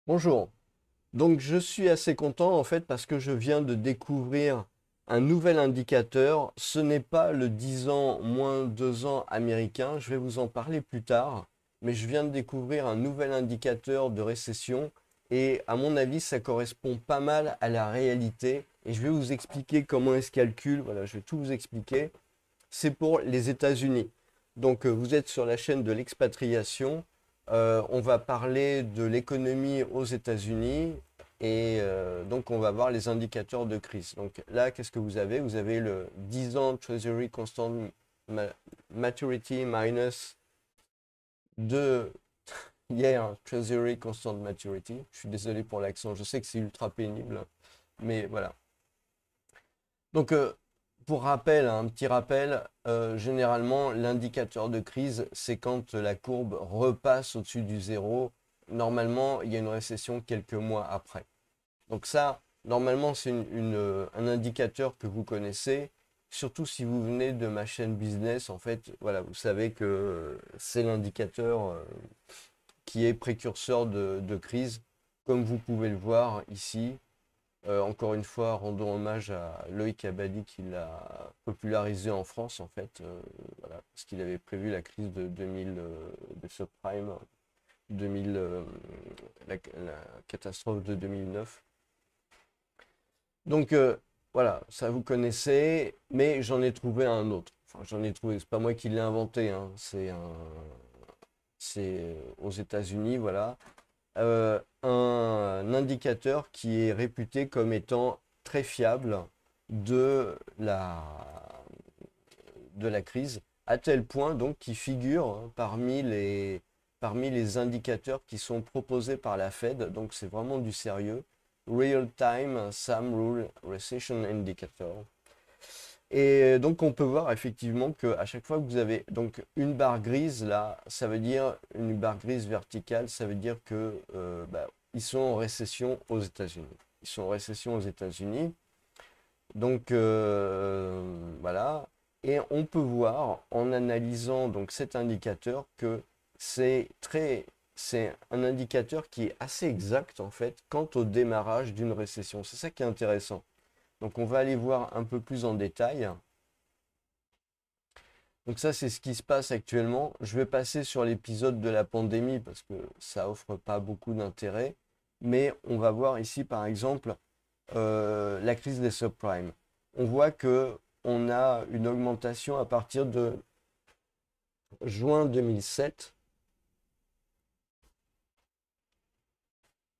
Bonjour. Donc je suis assez content en fait parce que je viens de découvrir un nouvel indicateur. Ce n'est pas le 10 ans moins 2 ans américain, je vais vous en parler plus tard, mais je viens de découvrir un nouvel indicateur de récession et à mon avis ça correspond pas mal à la réalité et je vais vous expliquer comment est-ce calcule. Voilà, je vais tout vous expliquer. C'est pour les États-Unis. Donc, vous êtes sur la chaîne de l'expatriation. On va parler de l'économie aux États-Unis et donc on va voir les indicateurs de crise. Donc là, qu'est-ce que vous avez? Vous avez le 10 ans Treasury Constant ma- Maturity minus 2 year Treasury Constant Maturity. Je suis désolé pour l'accent, je sais que c'est ultra pénible, mais voilà. Donc, pour rappel, un petit rappel, généralement, l'indicateur de crise, c'est quand la courbe repasse au-dessus du zéro. Normalement, il y a une récession quelques mois après. Donc ça, normalement, c'est un indicateur que vous connaissez. Surtout si vous venez de ma chaîne business, en fait, voilà, vous savez que c'est l'indicateur qui est précurseur de crise, comme vous pouvez le voir ici. Encore une fois, rendons hommage à Loïc Abadi qui l'a popularisé en France, en fait, voilà, parce qu'il avait prévu la crise de 2000, de subprime, 2000, la catastrophe de 2009. Donc, voilà, ça vous connaissez, mais j'en ai trouvé un autre. Enfin, j'en ai trouvé, c'est pas moi qui l'ai inventé, hein, c'est aux États-Unis, voilà. Un indicateur qui est réputé comme étant très fiable de la, de la crise, à tel point donc qu'il figure parmi les indicateurs qui sont proposés par la Fed, donc c'est vraiment du sérieux. Real Time Sam Rule Recession Indicator. Et donc on peut voir effectivement que à chaque fois que vous avez donc une barre grise là, ça veut dire une barre grise verticale, ça veut dire que ils sont en récession aux États-Unis. Ils sont en récession aux États-Unis. Donc voilà. Et on peut voir en analysant donc cet indicateur que c'est très c'est un indicateur qui est assez exact en fait quant au démarrage d'une récession. C'est ça qui est intéressant. Donc on va aller voir un peu plus en détail. Donc ça, c'est ce qui se passe actuellement. Je vais passer sur l'épisode de la pandémie parce que ça offre pas beaucoup d'intérêt. Mais on va voir ici, par exemple, la crise des subprimes. On voit que on a une augmentation à partir de juin 2007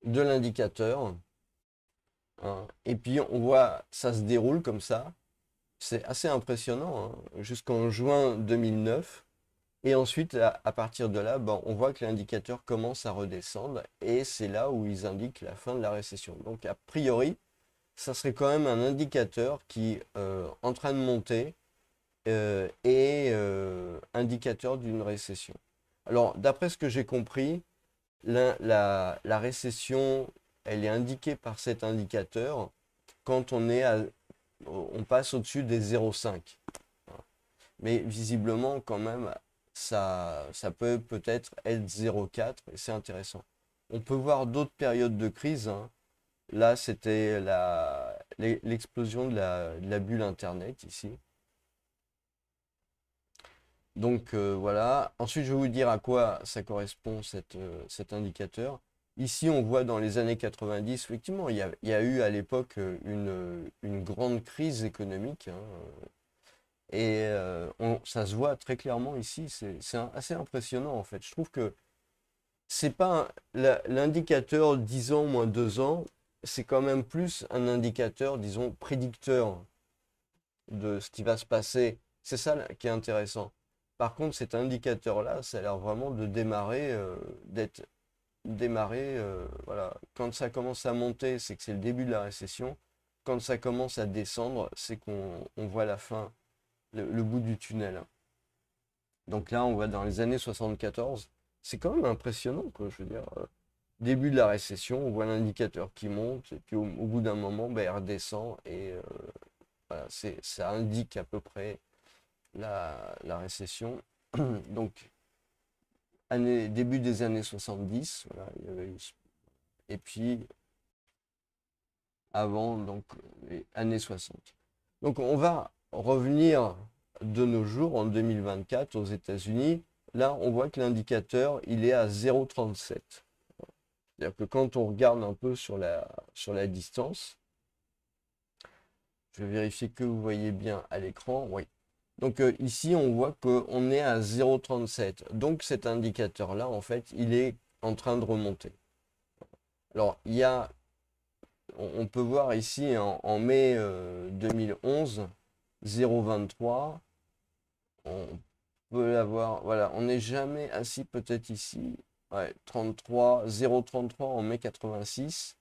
de l'indicateur, hein. Et puis on voit ça se déroule comme ça. C'est assez impressionnant, hein, jusqu'en juin 2009. Et ensuite, à partir de là, on voit que l'indicateur commence à redescendre et c'est là où ils indiquent la fin de la récession. Donc, a priori, ça serait quand même un indicateur qui, en train de monter, est indicateur d'une récession. Alors, d'après ce que j'ai compris, la récession, elle est indiquée par cet indicateur quand on passe au-dessus des 0,5. Mais visiblement, quand même, ça peut peut-être être 0,4 et c'est intéressant. On peut voir d'autres périodes de crise, hein. Là, c'était l'explosion de la bulle Internet ici. Donc voilà. Ensuite, je vais vous dire à quoi ça correspond cet indicateur. Ici, on voit dans les années 90, effectivement, il y a eu à l'époque une grande crise économique, hein. Et ça se voit très clairement ici, assez impressionnant en fait. Je trouve que c'est pas l'indicateur 10 ans moins 2 ans, c'est quand même plus un indicateur, disons, prédicteur de ce qui va se passer. C'est ça là, qui est intéressant. Par contre, cet indicateur-là, ça a l'air vraiment de démarrer, d'être démarré, voilà. Quand ça commence à monter, c'est que c'est le début de la récession. Quand ça commence à descendre, c'est qu'on voit la fin, le bout du tunnel. Donc là, on va dans les années 74. C'est quand même impressionnant, quoi. Je veux dire, début de la récession, on voit l'indicateur qui monte, et puis au bout d'un moment, il redescend, et voilà, ça indique à peu près la récession. Donc, début des années 70, voilà, il y avait eu et puis avant, donc les années 60. Donc on va revenir de nos jours en 2024 aux États-Unis. Là, on voit que l'indicateur, il est à 0,37. C'est-à-dire que quand on regarde un peu sur la distance, je vais vérifier que vous voyez bien à l'écran. Oui. Donc ici, on voit qu'on est à 0,37. Donc cet indicateur-là, en fait, il est en train de remonter. Alors, on peut voir ici en mai 2011, 0,23. On peut l'avoir, voilà, on n'est jamais assis peut-être ici. Ouais, 33, 0,33 en mai 86.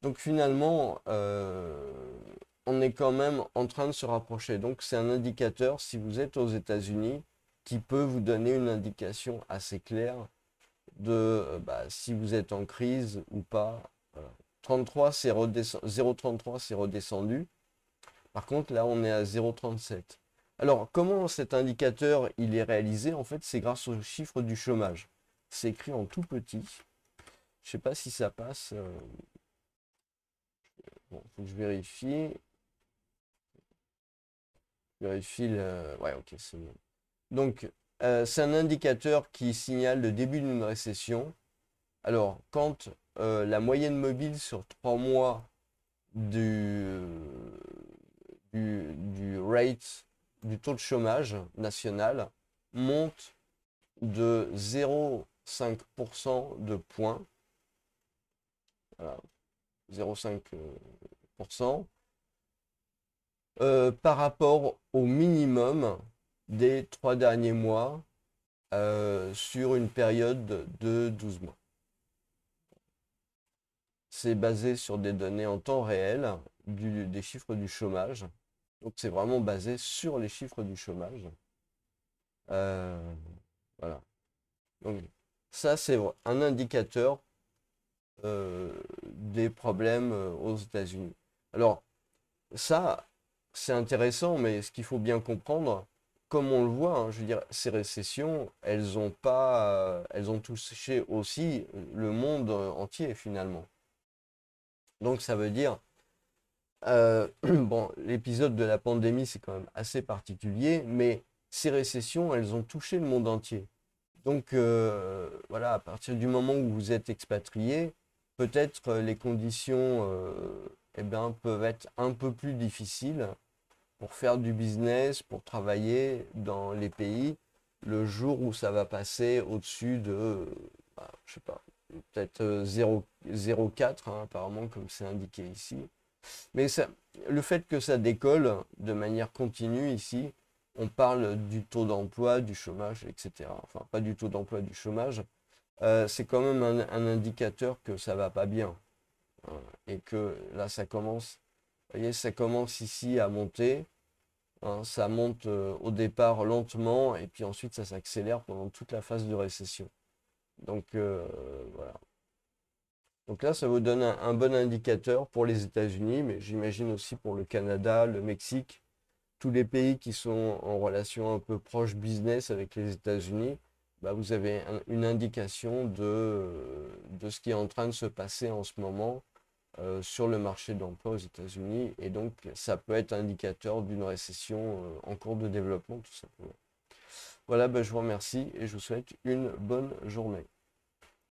Donc finalement, on est quand même en train de se rapprocher. Donc c'est un indicateur, si vous êtes aux États-Unis, qui peut vous donner une indication assez claire de si vous êtes en crise ou pas. Voilà. 33, 0,33, c'est redescendu. Par contre, là, on est à 0,37. Alors, comment cet indicateur il est réalisé? En fait, c'est grâce au chiffre du chômage. C'est écrit en tout petit. Je ne sais pas si ça passe. Bon, faut que je vérifie. Vérifie le... Ouais, ok, c'est bon. Donc, c'est un indicateur qui signale le début d'une récession. Alors, quand la moyenne mobile sur 3 mois du rate, du taux de chômage national monte de 0,5% de points, voilà, 0,5%, par rapport au minimum des 3 derniers mois sur une période de 12 mois. C'est basé sur des données en temps réel des chiffres du chômage. Donc c'est vraiment basé sur les chiffres du chômage. Voilà. Donc ça, c'est un indicateur des problèmes aux États-Unis. Alors ça, c'est intéressant, mais ce qu'il faut bien comprendre, comme on le voit, hein, je veux dire, ces récessions, elles ont pas, elles ont touché aussi le monde entier finalement. Donc ça veut dire, bon, l'épisode de la pandémie, c'est quand même assez particulier, mais ces récessions, elles ont touché le monde entier. Donc voilà, à partir du moment où vous êtes expatrié, peut-être les conditions eh ben, peuvent être un peu plus difficiles pour faire du business, pour travailler dans les pays, le jour où ça va passer au-dessus de, je sais pas, peut-être 0,4, hein, apparemment, comme c'est indiqué ici. Mais ça, le fait que ça décolle de manière continue ici, on parle du taux d'emploi, du chômage, etc. Enfin, pas du taux d'emploi, du chômage. C'est quand même un indicateur que ça va pas bien, hein, et que là, ça commence, vous voyez, ça commence ici à monter. Hein, ça monte au départ lentement et puis ensuite ça s'accélère pendant toute la phase de récession. Donc voilà. Donc là, ça vous donne un bon indicateur pour les États-Unis, mais j'imagine aussi pour le Canada, le Mexique, tous les pays qui sont en relation un peu proche business avec les États-Unis. Bah, vous avez une indication de ce qui est en train de se passer en ce moment sur le marché de l'emploi aux États-Unis. Et donc, ça peut être indicateur d'une récession en cours de développement, tout simplement. Voilà, bah, je vous remercie et je vous souhaite une bonne journée.